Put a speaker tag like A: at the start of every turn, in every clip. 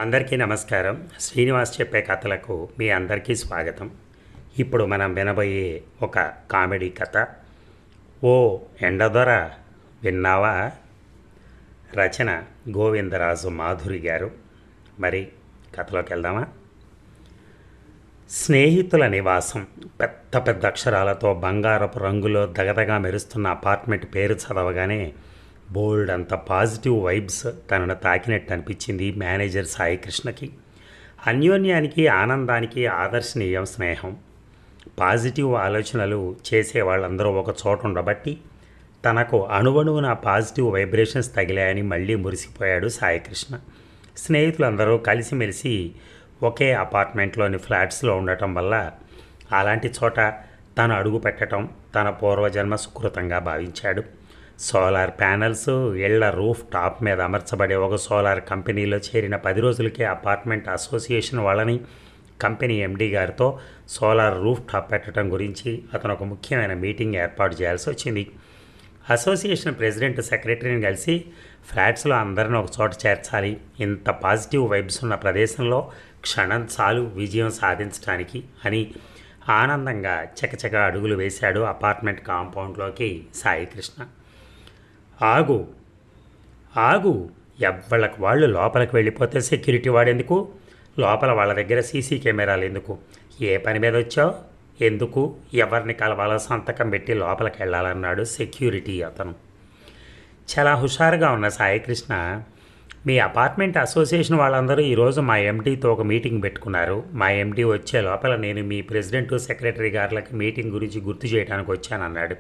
A: అందరికీ నమస్కారం. శ్రీనివాస్ చెప్పే కథలకు మీ అందరికీ స్వాగతం. ఇప్పుడు మనం వినబోయే ఒక కామెడీ కథ. ఓ ఎండదొర విన్నావా? రచన గోవిందరాజు మాధురి గారు. మరి కథలోకి వెళ్దామా? స్నేహితుల నివాసం. పెద్ద పెద్ద అక్షరాలతో బంగారపు రంగులో దగదగా మెరుస్తున్న అపార్ట్మెంట్ పేరు చదవగానే బోల్డ్ అంత పాజిటివ్ వైబ్స్ తనను తాకినట్టు అనిపించింది మేనేజర్ సాయికృష్ణకి. అన్యోన్యానికి, ఆనందానికి ఆదర్శనీయం స్నేహం. పాజిటివ్ ఆలోచనలు చేసే వాళ్ళందరూ ఒక చోట ఉండబట్టి తనకు అణువణువున పాజిటివ్ వైబ్రేషన్స్ తగిలాయని మళ్ళీ మురిసిపోయాడు సాయికృష్ణ. స్నేహితులందరూ కలిసిమెలిసి ఒకే అపార్ట్మెంట్లోని ఫ్లాట్స్లో ఉండటం వల్ల అలాంటి చోట తను అడుగు పెట్టడం తన పూర్వజన్మ సుకృతంగా భావించాడు. సోలార్ ప్యానెల్స్ ఇళ్ల రూఫ్ టాప్ మీద అమర్చబడే ఒక సోలార్ కంపెనీలో చేరిన 10 రోజులకే అపార్ట్మెంట్ అసోసియేషన్ వాళ్ళని కంపెనీ ఎండీ గారితో సోలార్ రూఫ్ టాప్ పెట్టడం గురించి అతను ఒక ముఖ్యమైన మీటింగ్ ఏర్పాటు చేయాల్సి వచ్చింది. అసోసియేషన్ ప్రెసిడెంట్ సెక్రటరీని కలిసి ఫ్లాట్స్లో అందరిని ఒక చోట చేర్చాలి, ఇంత పాజిటివ్ వైబ్స్ ఉన్న ప్రదేశంలో క్షణం చాలు విజయం సాధించడానికి అని ఆనందంగా చకచక అడుగులు వేశాడు అపార్ట్మెంట్ కాంపౌండ్లోకి సాయికృష్ణ. ఆగు ఆగు, ఎవ్వళ్ళకు వాళ్ళు లోపలికి వెళ్ళిపోతే సెక్యూరిటీ వాడెందుకు? లోపల వాళ్ళ దగ్గర సీసీ కెమెరాలు ఎందుకు? ఏ పని మీద వచ్చావు? ఎందుకు? ఎవరిని కలవాలో సంతకం పెట్టి లోపలికి వెళ్ళాలన్నాడు సెక్యూరిటీ అతను. చాలా హుషారుగా ఉన్న సాయికృష్ణ, మీ అపార్ట్మెంట్ అసోసియేషన్ వాళ్ళందరూ ఈరోజు మా ఎండీతో ఒక మీటింగ్ పెట్టుకున్నారు. మా ఎండీ వచ్చే లోపల నేను మీ ప్రెసిడెంట్ సెక్రటరీ గారులకి మీటింగ్ గురించి గుర్తు చేయడానికి వచ్చానన్నాడు.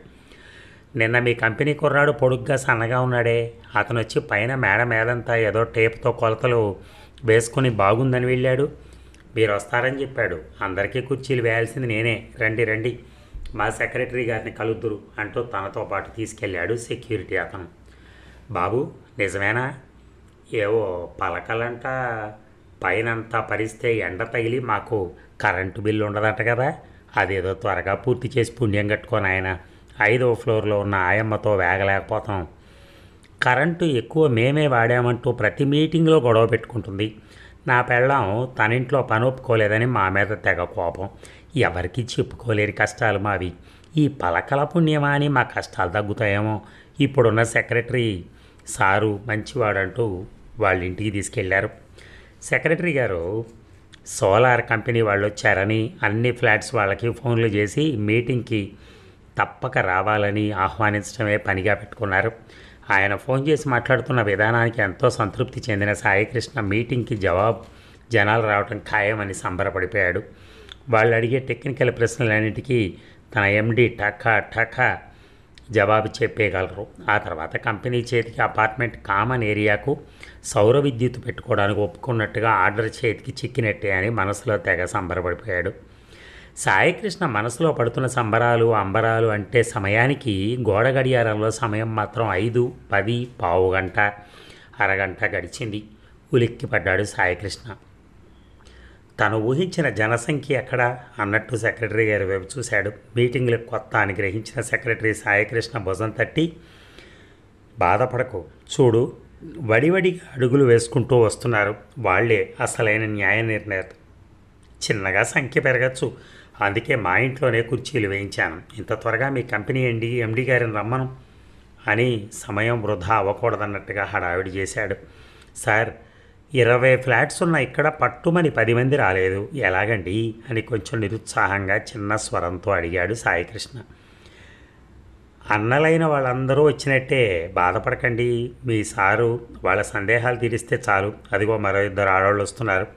A: నిన్న మీ కంపెనీ కుర్రాడు పొడుగ్గా సన్నగా ఉన్నాడే, అతను వచ్చి పైన మేడ మీదంతా ఏదో టేప్తో కొలతలు వేసుకుని బాగుందని వెళ్ళాడు. మీరు వస్తారని చెప్పాడు. అందరికీ కుర్చీలు వేయాల్సింది నేనే, రండి రండి మా సెక్రటరీ గారిని కలుద్దురు అంటూ తనతో పాటు తీసుకెళ్ళాడు సెక్యూరిటీ అతను. బాబు నిజమేనా? ఏవో పలకలంట పైనంతా పరిస్తే ఎండ తగిలి మాకు కరెంటు బిల్లు ఉండదంట కదా, అదేదో త్వరగా పూర్తి చేసి పుణ్యం కట్టుకొని ఆయన 5వ ఫ్లోర్లో ఉన్న ఆయమ్మతో వేగలేకపోతాం. కరెంటు ఎక్కువ మేమే వాడామంటూ ప్రతి మీటింగ్లో గొడవ పెట్టుకుంటుంది. నా పెళ్ళాం తనింట్లో పని ఒప్పుకోలేదని మా మీద తెగ కోపం. ఎవరికి చెప్పుకోలేని కష్టాలు మావి. ఈ పలకల పుణ్యమా అని మా కష్టాలు తగ్గుతాయేమో. ఇప్పుడున్న సెక్రటరీ సారు మంచివాడంటూ వాళ్ళ ఇంటికి తీసుకెళ్లారు. సెక్రటరీ గారు సోలార్ కంపెనీ వాళ్ళు వచ్చారని అన్ని ఫ్లాట్స్ వాళ్ళకి ఫోన్లు చేసి మీటింగ్కి తప్పక రావాలని ఆహ్వానించడమే పనిగా పెట్టుకున్నారు. ఆయన ఫోన్ చేసి మాట్లాడుతున్న విధానానికి ఎంతో సంతృప్తి చెందిన సాయికృష్ణ మీటింగ్కి జనాలు రావడం ఖాయమని సంబరపడిపోయాడు. వాళ్ళు అడిగే టెక్నికల్ ప్రశ్నలన్నిటికీ తన ఎండీ టకా జవాబు చెప్పేయగలరు. ఆ తర్వాత కంపెనీ చేతికి అపార్ట్మెంట్ కామన్ ఏరియాకు సౌర విద్యుత్ పెట్టుకోవడానికి ఒప్పుకున్నట్టుగా ఆర్డర్ చేతికి చిక్కినట్టే అని మనసులో తెగ సంబరపడిపోయాడు. సాయికృష్ణ మనసులో పడుతున్న సంబరాలు అంబరాలు అంటే సమయానికి గోడ గడియారంలో సమయం మాత్రం 5, 10, పావు గంట, అరగంట గడిచింది. ఉలిక్కిపడ్డాడు సాయికృష్ణ. తను ఊహించిన జనసంఖ్య ఎక్కడా అన్నట్టు సెక్రటరీ గారి వైపు చూశాడు. మీటింగ్లకు కొత్త అని గ్రహించిన సెక్రటరీ సాయికృష్ణ భుజం తట్టి, బాధపడకు చూడు, వడివడిగా అడుగులు వేసుకుంటూ వస్తున్నారు, వాళ్లే అసలైన న్యాయ నిర్ణేత. చిన్నగా సంఖ్య పెరగచ్చు, అందుకే మా ఇంట్లోనే కుర్చీలు వేయించాను. ఇంత త్వరగా మీ కంపెనీ ఎండీ గారిని రమ్మను అని సమయం వృధా అవ్వకూడదన్నట్టుగా హడావిడి చేశాడు. సార్ 20 ఫ్లాట్స్ ఉన్న ఇక్కడ పట్టుమని 10 మంది రాలేదు, ఎలాగండి అని కొంచెం నిరుత్సాహంగా చిన్న స్వరంతో అడిగాడు సాయికృష్ణ. అన్నలైన వాళ్ళందరూ వచ్చినట్టే, బాధపడకండి, మీ సారు వాళ్ళ సందేహాలు తీరిస్తే చాలు, అదిగో మరో 2 ఆడవాళ్ళు వస్తున్నారు,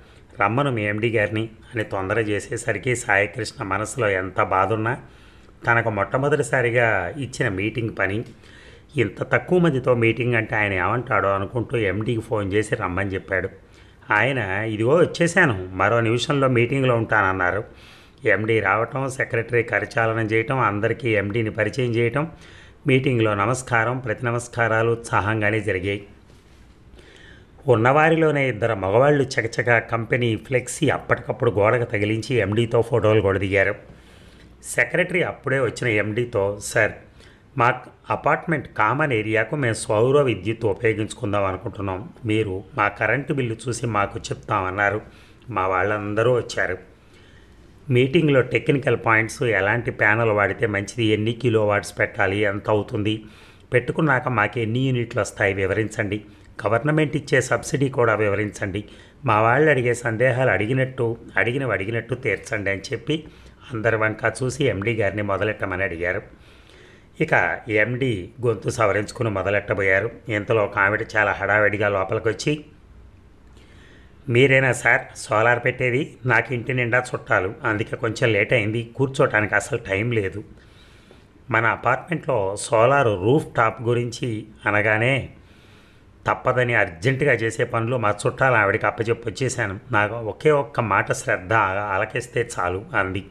A: రమ్మను మీ ఎండీ గారిని అని తొందర చేసేసరికి సాయికృష్ణ మనసులో ఎంత బాధున్నా తనకు మొట్టమొదటిసారిగా ఇచ్చిన మీటింగ్ పని, ఇంత తక్కువ మందితో మీటింగ్ అంటే ఆయన ఏమంటాడో అనుకుంటూ ఎండీకి ఫోన్ చేసి రమ్మని చెప్పాడు. ఆయన ఇదిగో వచ్చేసాను, మరో నిమిషంలో మీటింగ్లో ఉంటానన్నారు. ఎండీ రావటం, సెక్రటరీ కరచాలనం చేయటం, అందరికీ ఎండీని పరిచయం చేయటం, మీటింగ్లో నమస్కారం ప్రతి నమస్కారాలు ఉత్సాహంగానే జరిగాయి. ఉన్నవారిలోనే 2 మగవాళ్ళు చకచక కంపెనీ ఫ్లెక్సీ అప్పటికప్పుడు గోడకు తగిలించి ఎండీతో ఫోటోలు కూడా దిగారు. సెక్రటరీ అప్పుడే వచ్చిన ఎండీతో, సార్ మా అపార్ట్మెంట్ కామన్ ఏరియాకు మేము సౌర విద్యుత్ ఉపయోగించుకుందాం అనుకుంటున్నాం. మీరు మా కరెంటు బిల్లు చూసి మాకు చెప్తామన్నారు. మా వాళ్ళందరూ వచ్చారు. మీటింగ్లో టెక్నికల్ పాయింట్స్, ఎలాంటి ప్యానల్ వాడితే మంచిది, ఎన్ని కిలో వాట్స్ పెట్టాలి, ఎంత అవుతుంది, పెట్టుకున్నాక మాకు ఎన్ని యూనిట్లు వస్తాయి వివరించండి, గవర్నమెంట్ ఇచ్చే సబ్సిడీ కూడా వివరించండి, మా వాళ్ళు అడిగే సందేహాలు అడిగినట్టు తీర్చండి అని చెప్పి అందరి వంక చూసి ఎండీ గారిని మొదలెట్టమని అడిగారు. ఇక ఎండీ గొంతు సవరించుకుని మొదలెట్టబోయారు. ఇంతలో ఒక ఆవిడ చాలా హడావిడిగా లోపలికి వచ్చి, మీరేనా సార్ సోలార్ పెట్టేది? నాకు ఇంటి నిండా చుట్టాలు, అందుకే కొంచెం లేట్ అయింది, కూర్చోటానికి అసలు టైం లేదు. మన అపార్ట్మెంట్లో సోలార్ రూఫ్ టాప్ గురించి అనగానే తప్పదని అర్జెంటుగా చేసే పనులు మా చుట్టాలు ఆవిడకి అప్పచెప్పి వచ్చేసాను. నాకు ఒకే ఒక్క మాట శ్రద్ధ ఆలకిస్తే చాలు అంది.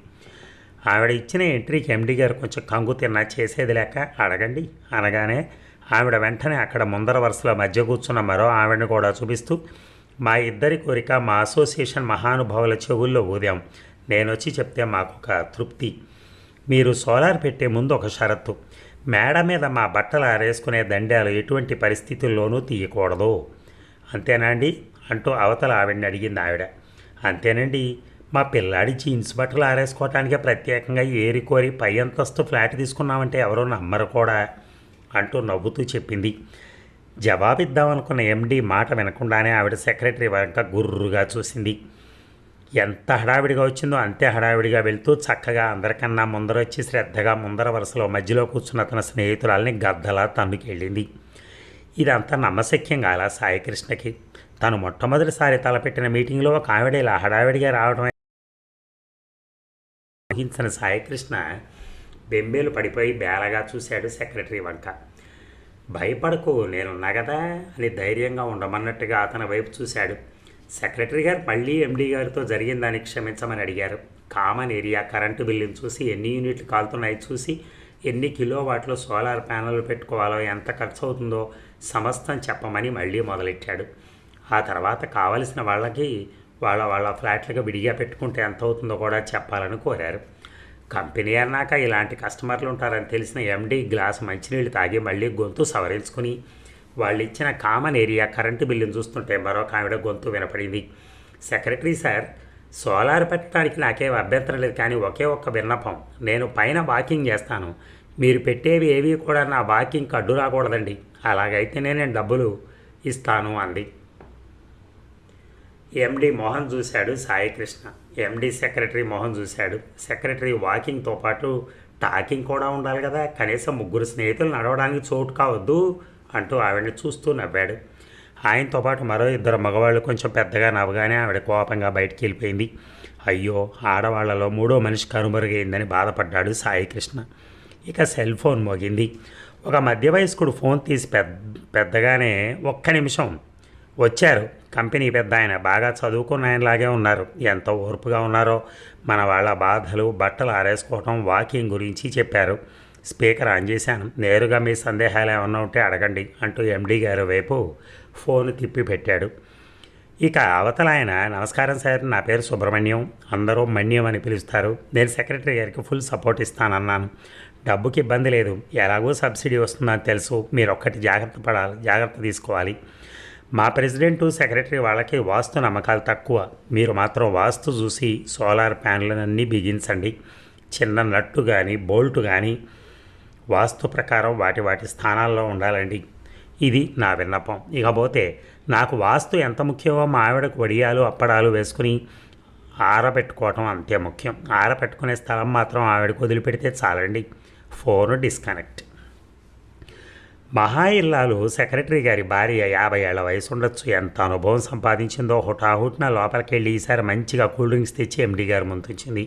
A: ఆవిడ ఇచ్చిన ఎంట్రీకి ఎండీ గారు కొంచెం కంగు తిన్నా చేసేది లేక, అడగండి అనగానే ఆవిడ వెంటనే అక్కడ ముందర వరుసలో మధ్య కూర్చున్న మరో ఆవిడని కూడా చూపిస్తూ, మా ఇద్దరి కోరిక మా అసోసియేషన్ మహానుభావుల చెవుల్లో ఊదాం. నేను వచ్చి చెప్తే మాకు ఒక తృప్తి. మీరు సోలార్ పెట్టే ముందు ఒక షరతు, మేడ మీద మా బట్టలు ఆరేసుకునే దండాలు ఎటువంటి పరిస్థితుల్లోనూ తీయకూడదు, అంతేనండి అంటూ అవతల ఆవిడని అడిగింది ఆవిడ. అంతేనండి, మా పిల్లాడి జీన్స్ బట్టలు ఆరేసుకోవటానికే ప్రత్యేకంగా ఏరికోరి పై అంతస్తు ఫ్లాట్ తీసుకున్నామంటే ఎవరో నమ్మరు కూడా అంటూ నవ్వుతూ చెప్పింది. జవాబిద్దామనుకున్న ఎండీ మాట వినకుండానే ఆవిడ సెక్రటరీ వంక గుర్రుగా చూసింది. ఎంత హడావిడిగా వచ్చిందో అంతే హడావిడిగా వెళ్తూ చక్కగా అందరికన్నా ముందరొచ్చి శ్రద్ధగా ముందర వరుసలో మధ్యలో కూర్చున్న తన స్నేహితురాల్ని గద్దలా తన్నుకెళ్ళింది. ఇదంతా నమ్మశక్యం కాల సాయికృష్ణకి. తను మొట్టమొదటిసారి తలపెట్టిన మీటింగ్లో ఒక ఆవిడ ఇలా హడావిడిగా రావడం ఊహించిన సాయికృష్ణ బెంబేలు పడిపోయి బేలగా చూశాడు సెక్రటరీ వంక. భయపడకు, నేనున్నా కదా అని ధైర్యంగా ఉండమన్నట్టుగా అతని వైపు చూశాడు. సెక్రటరీ గారు మళ్ళీ ఎండీ గారితో జరిగిన దాన్ని క్షమించమని అడిగారు. కామన్ ఏరియా కరెంటు బిల్లును చూసి, ఎన్ని యూనిట్లు కాలుతున్నాయి చూసి, ఎన్ని కిలో వాటిలో సోలార్ ప్యానెల్ పెట్టుకోవాలో, ఎంత ఖర్చు అవుతుందో సమస్తం చెప్పమని మళ్ళీ మొదలెట్టాడు. ఆ తర్వాత కావలసిన వాళ్ళకి వాళ్ళ ఫ్లాట్లుగా విడిగా పెట్టుకుంటే ఎంత అవుతుందో కూడా చెప్పాలని కోరారు. కంపెనీ అన్నాక ఇలాంటి కస్టమర్లు ఉంటారని తెలిసిన ఎండీ గ్లాసు మంచినీళ్ళు తాగి మళ్ళీ గొంతు సవరించుకుని వాళ్ళు ఇచ్చిన కామన్ ఏరియా కరెంటు బిల్లును చూస్తుంటే మరొక ఆవిడ గొంతు వినపడింది. సెక్రటరీ సార్, సోలార్ పెట్టడానికి నాకేం అభ్యంతరం లేదు, కానీ ఒకే ఒక్క విన్నపం. నేను పైన వాకింగ్ చేస్తాను, మీరు పెట్టేవి ఏవి కూడా నా వాకింగ్కి అడ్డు రాకూడదండి. అలాగైతేనే నేను డబ్బులు ఇస్తాను అంది. ఎండీ మోహన్ చూశాడు సాయికృష్ణ. ఎండీ సెక్రటరీ మోహన్ చూశాడు. సెక్రటరీ వాకింగ్తో పాటు టాకింగ్ కూడా ఉండాలి కదా, కనీసం ముగ్గురు స్నేహితులు నడవడానికి చోటు కావద్దు అంటూ ఆవిడని చూస్తూ నవ్వాడు. ఆయనతో పాటు మరో ఇద్దరు మగవాళ్ళు కొంచెం పెద్దగా నవ్వగానే ఆవిడ కోపంగా బయటికి వెళ్ళిపోయింది. అయ్యో, ఆడవాళ్లలో మూడో మనిషి కనుమరుగైందని బాధపడ్డాడు సాయికృష్ణ. ఇక సెల్ ఫోన్ మోగింది. ఒక మధ్య వయస్కుడు ఫోన్ తీసి పెద్దగానే, ఒక్క నిమిషం వచ్చారు కంపెనీ పెద్ద ఆయన, బాగా చదువుకున్న ఆయనలాగే ఉన్నారు, ఎంతో ఓర్పుగా ఉన్నారో. మన వాళ్ళ బాధలు, బట్టలు ఆరేసుకోవటం, వాకింగ్ గురించి చెప్పారు. స్పీకర్ ఆన్ చేశాను, నేరుగా మీ సందేహాలు ఏమన్నా ఉంటే అడగండి అంటూ ఎండీ గారి వైపు ఫోన్ తిప్పి పెట్టాడు. ఇక అవతల ఆయన, నమస్కారం సార్, నా పేరు సుబ్రహ్మణ్యం, అందరూ మణ్యం అని పిలుస్తారు, నేను సెక్రటరీ గారికి ఫుల్ సపోర్ట్ ఇస్తానన్నాను. డబ్బుకి ఇబ్బంది లేదు, ఎలాగో సబ్సిడీ వస్తుందని తెలుసు, మీరు ఒక్కటి జాగ్రత్త తీసుకోవాలి. మా ప్రెసిడెంటు సెక్రటరీ వాళ్ళకి వాస్తు నమ్మకాలు తక్కువ, మీరు మాత్రం వాస్తు చూసి సోలార్ ప్యానెలన్నీ బిగించండి. చిన్న నట్టు కానీ బోల్టు కానీ వాస్తు ప్రకారం వాటి స్థానాల్లో ఉండాలండి. ఇది నా విన్నపం. ఇకపోతే నాకు వాస్తు ఎంత ముఖ్యమో మా ఆవిడకు వడియాలు అప్పడాలు వేసుకుని ఆరబెట్టుకోవటం అంతే ముఖ్యం. ఆరబెట్టుకునే స్థలం మాత్రం ఆవిడకు వదిలిపెడితే చాలండి. Phone disconnect. మహా ఇల్లాలు సెక్రటరీ గారి భార్య 50 ఏళ్ల వయసు ఉండొచ్చు. ఎంత అనుభవం సంపాదించిందో. హుటాహుటిన లోపలికి వెళ్ళి ఈసారి మంచిగా కూల్ డ్రింక్స్ తెచ్చి ఎండీ గారు ముందుంచింది.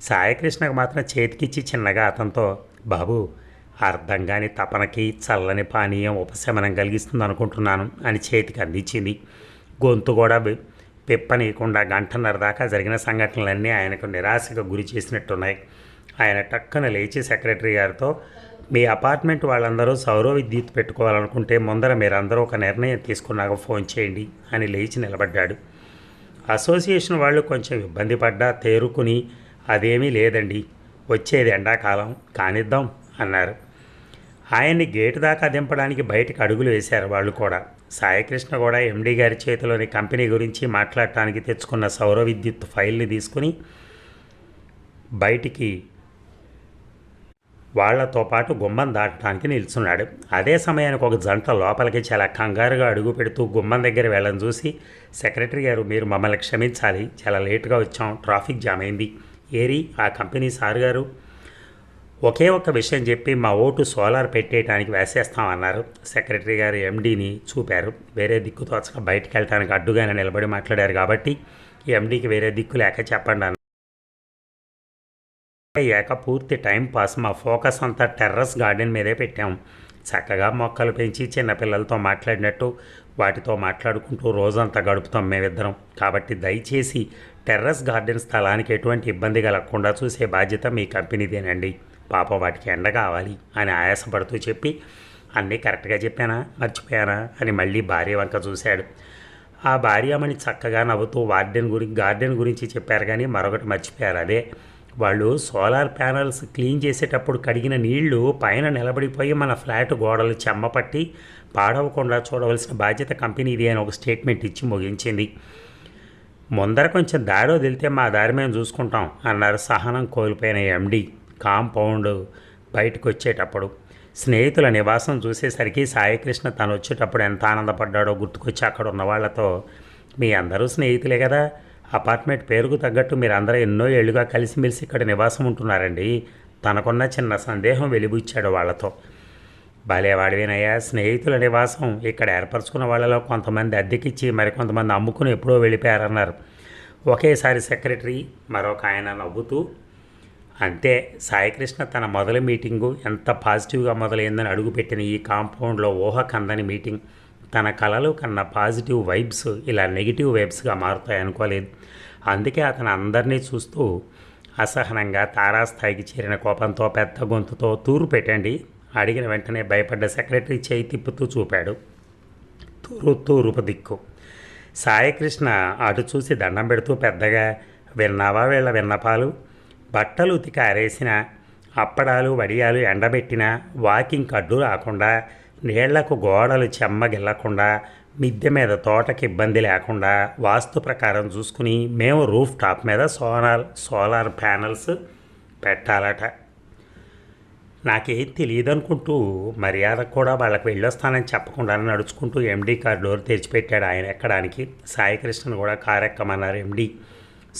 A: సాయికృష్ణకు మాత్రం చేతికిచ్చి చిన్నగా అతనితో, బాబు, అర్థం కాని తపనకి చల్లని పానీయం ఉపశమనం కలిగిస్తుంది అనుకుంటున్నాను అని చేతికి అందించింది. గొంతు కూడా పిప్పనీయకుండా గంటన్నర దాకా జరిగిన సంఘటనలన్నీ ఆయనకు నిరాశకు గురి చేసినట్టున్నాయి. ఆయన టక్కున లేచి సెక్రటరీ గారితో, మీ అపార్ట్మెంట్ వాళ్ళందరూ సౌర విద్యుత్ పెట్టుకోవాలనుకుంటే ముందర మీరందరూ ఒక నిర్ణయం తీసుకున్నాక ఫోన్ చేయండి అని లేచి నిలబడ్డాడు. అసోసియేషన్ వాళ్ళు కొంచెం ఇబ్బంది పడ్డా తేరుకుని, అదేమీ లేదండి, వచ్చేది ఎండాకాలం కానిద్దాం అన్నారు. ఆయన్ని గేటు దాకా దింపడానికి బయటకు అడుగులు వేశారు వాళ్ళు కూడా. సాయికృష్ణ కూడా ఎండీ గారి చేతిలోని కంపెనీ గురించి మాట్లాడటానికి తెచ్చుకున్న సౌర విద్యుత్ ఫైల్ని తీసుకుని బయటికి వాళ్లతో పాటు గుమ్మం దాటడానికి నిల్చున్నాడు. అదే సమయానికి ఒక జంట లోపలికి చాలా కంగారుగా అడుగు పెడుతూ గుమ్మం దగ్గర వెళ్ళని చూసి, సెక్రటరీ గారు, మీరు మమ్మల్ని క్షమించాలి, చాలా లేటుగా వచ్చాం, ట్రాఫిక్ జామ్ అయింది. ఏరి ఆ కంపెనీ సార్ గారు? ఒకే ఒక్క విషయం చెప్పి మా ఓటు సోలార్ పెట్టేయడానికి వేసేస్తామన్నారు. సెక్రటరీ గారు ఎండీని చూపారు. వేరే దిక్కు తోచక బయటికి వెళ్ళడానికి అడ్డుగానే నిలబడి మాట్లాడారు కాబట్టి ఎండీకి వేరే దిక్కు లేక చెప్పండి అయ్యాక పూర్తి టైం పాస్ మా ఫోకస్ అంతా టెర్రస్ గార్డెన్ మీదే పెట్టాం. చక్కగా మొక్కలు పెంచి చిన్నపిల్లలతో మాట్లాడినట్టు వాటితో మాట్లాడుకుంటూ రోజంతా గడుపుతాం మేమిద్దరం. కాబట్టి దయచేసి టెర్రస్ గార్డెన్ స్థలానికి ఎటువంటి ఇబ్బంది కలగకుండా చూసే బాధ్యత మీ కంపెనీదేనండి. పాప వాటికి ఎండ కావాలి అని ఆయాసపడుతూ చెప్పి, అన్నీ కరెక్ట్గా చెప్పానా, మర్చిపోయానా అని మళ్ళీ భార్య వంక చూశాడు. ఆ భార్యమణి చక్కగా నవ్వుతూ గార్డెన్ గురించి చెప్పారు, కానీ మరొకటి మర్చిపోయారు. అదే, వాళ్ళు సోలార్ ప్యానల్స్ క్లీన్ చేసేటప్పుడు కడిగిన నీళ్లు పైన నిలబడిపోయి మన ఫ్లాట్ గోడలు చెమ్మపట్టి పాడవకుండా చూడవలసిన బాధ్యత కంపెనీది అని ఒక స్టేట్మెంట్ ఇచ్చి ముగించింది. ముందర కొంచెం దారి వదిలితే మా దారి మేము చూసుకుంటాం అన్నారు సహనం కోల్పోయిన ఎండీ కాంపౌండ్ బయటకు వచ్చేటప్పుడు. స్నేహితుల నివాసం చూసేసరికి సాయికృష్ణ తను వచ్చేటప్పుడు ఎంత ఆనందపడ్డాడో గుర్తుకొచ్చి అక్కడ ఉన్న వాళ్లతో, మీ అందరూ స్నేహితులే కదా, అపార్ట్మెంట్ పేరుకు తగ్గట్టు మీరు అందరూ ఎన్నో ఏళ్లుగా కలిసిమెలిసి ఇక్కడ నివాసం ఉంటున్నారండి. తనకున్న చిన్న సందేహం వెలిబుచ్చాడు వాళ్లతో. భలేవాడివేనయ్యా, స్నేహితుల నివాసం ఇక్కడ ఏర్పరచుకున్న వాళ్ళలో కొంతమంది అద్దెకిచ్చి మరికొంతమంది అమ్ముకుని ఎప్పుడో వెళ్ళిపోయారన్నారు ఒకేసారి సెక్రటరీ. మరొక ఆయన నవ్వుతూ, అంతే, సాయికృష్ణ తన మొదటి మీటింగు ఎంత పాజిటివ్గా మొదలైందని అడుగుపెట్టిన ఈ కాంపౌండ్లో ఊహ కందని మీటింగ్. తన కళలు కన్నా పాజిటివ్ వైబ్స్ ఇలా నెగిటివ్ వైబ్స్గా మారుతాయి అనుకోలేదు. అందుకే అతను అందరినీ చూస్తూ అసహనంగా తారాస్థాయికి చేరిన కోపంతో పెద్ద గొంతుతో, తూరు పెట్టండి అడిగిన వెంటనే భయపడ్డ సెక్రటరీ చేయి తిప్పుతూ చూపాడు తూర్పు దిక్కు. సాయికృష్ణ అటు చూసి దండం పెడుతూ పెద్దగా, విన్నావా వీళ్ళ విన్నపాలు? బట్టలు ఉతికి ఆరేసిన, అప్పడాలు వడియాలు ఎండబెట్టిన, వాకింగ్ అడ్డు రాకుండా, నీళ్లకు గోడలు చెమ్మగిల్లకుండా, మిద్దె మీద తోటకి ఇబ్బంది లేకుండా వాస్తు ప్రకారం చూసుకుని మేము రూఫ్ టాప్ మీద సోలార్ ప్యానల్స్ పెట్టాలట. నాకేం తెలియదు అనుకుంటూ మర్యాద కూడా వాళ్ళకి వెళ్ళొస్తానని చెప్పకుండా నడుచుకుంటూ ఎండీ కార్ డోర్ తెరిచిపెట్టాడు ఆయన ఎక్కడానికి. సాయికృష్ణను కూడా కారు ఎక్కమన్నారు MD.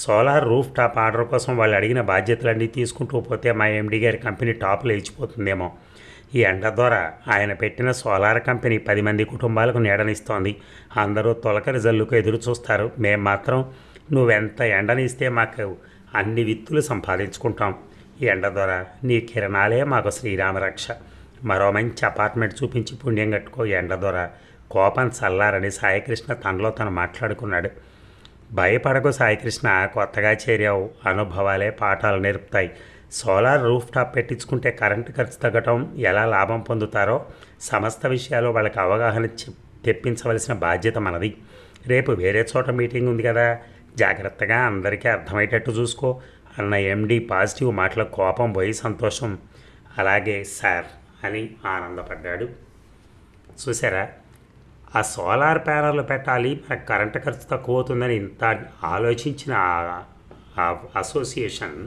A: Solar roof top order కోసం వాళ్ళు అడిగిన బాధ్యతలన్నీ తీసుకుంటూ పోతే మా ఎండీ గారి కంపెనీ టాప్ లేచిపోతుందేమో. ఈ ఎండ ద్వారా ఆయన పెట్టిన సోలార్ కంపెనీ 10 మంది కుటుంబాలకు నీడనిస్తోంది. అందరూ తొలకరి జల్లుకు ఎదురు చూస్తారు. మేం మాత్రం నువ్వెంత ఎండనిస్తే మాకు అన్ని విత్తులు సంపాదించుకుంటాం. ఈ ఎండ ద్వారా నీ కిరణాలే మాకు శ్రీరామరక్ష. మరో మంచి అపార్ట్మెంట్ చూపించి పుణ్యం కట్టుకో ఎండ ద్వారా. కోపం చల్లారని సాయికృష్ణ తనలో తను మాట్లాడుకున్నాడు. భయపడకు సాయికృష్ణ, కొత్తగా చేరావు, అనుభవాలే పాఠాలు నేర్పుతాయి. సోలార్ రూఫ్ టాప్ పెట్టించుకుంటే కరెంటు ఖర్చు తగ్గటం, ఎలా లాభం పొందుతారో సమస్త విషయాలు వాళ్ళకి అవగాహన తెప్పించవలసిన బాధ్యత మనది. రేపు వేరే చోట మీటింగ్ ఉంది కదా, జాగ్రత్తగా అందరికీ అర్థమయ్యేటట్టు చూసుకో అన్న ఎండీ పాజిటివ్ మాటలకు కోపం పోయి సంతోషం, అలాగే సార్ అని ఆనందపడ్డాడు. చూసారా, ఆ సోలార్ ప్యానర్లు పెట్టాలి, మనకు కరెంటు ఖర్చు తక్కువ అవుతుందని ఇంత ఆలోచించిన అసోసియేషన్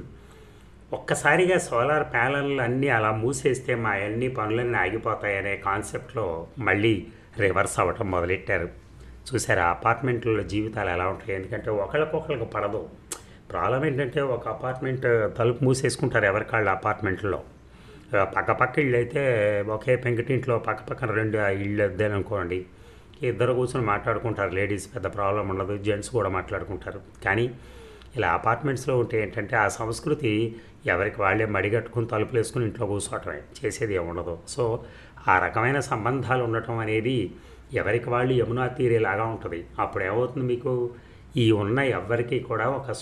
A: ఒక్కసారిగా సోలార్ ప్యానెల్ అన్నీ అలా మూసేస్తే మా అన్ని పనులన్నీ ఆగిపోతాయనే కాన్సెప్ట్లో మళ్ళీ రివర్స్ అవ్వటం మొదలెట్టారు. చూసారా అపార్ట్మెంట్లలో జీవితాలు ఎలా ఉంటాయి? ఎందుకంటే ఒకళ్ళకొకళ్ళకి పడదు. ప్రాబ్లం ఏంటంటే, ఒక అపార్ట్మెంట్ తలుపు మూసేసుకుంటారు ఎవరికాళ్ళ అపార్ట్మెంట్లో. పక్క ఇళ్ళు అయితే ఒకే పెంకుటింట్లో పక్కన 2 ఇళ్ళు వద్దేననుకోండి, ఇద్దరు కూర్చొని మాట్లాడుకుంటారు. లేడీస్ పెద్ద ప్రాబ్లం ఉండదు, జెంట్స్ కూడా మాట్లాడుకుంటారు. కానీ ఇలా అపార్ట్మెంట్స్లో ఉంటే ఏంటంటే, ఆ సంస్కృతి ఎవరికి వాళ్ళే మడిగట్టుకుని తలుపులు వేసుకుని ఇంట్లో కూర్చోవటమే, చేసేది ఏముండదు. సో ఆ రకమైన సంబంధాలు ఉండటం అనేది ఎవరికి వాళ్ళు యమునా తీరేలాగా ఉంటుంది. అప్పుడు ఏమవుతుంది, మీకు ఈ ఉన్న ఎవరికి కూడా ఒక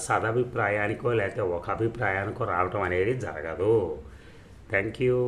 A: సదభిప్రాయానికో లేకపోతే ఒక అభిప్రాయానికో రావటం అనేది జరగదు. Thank you.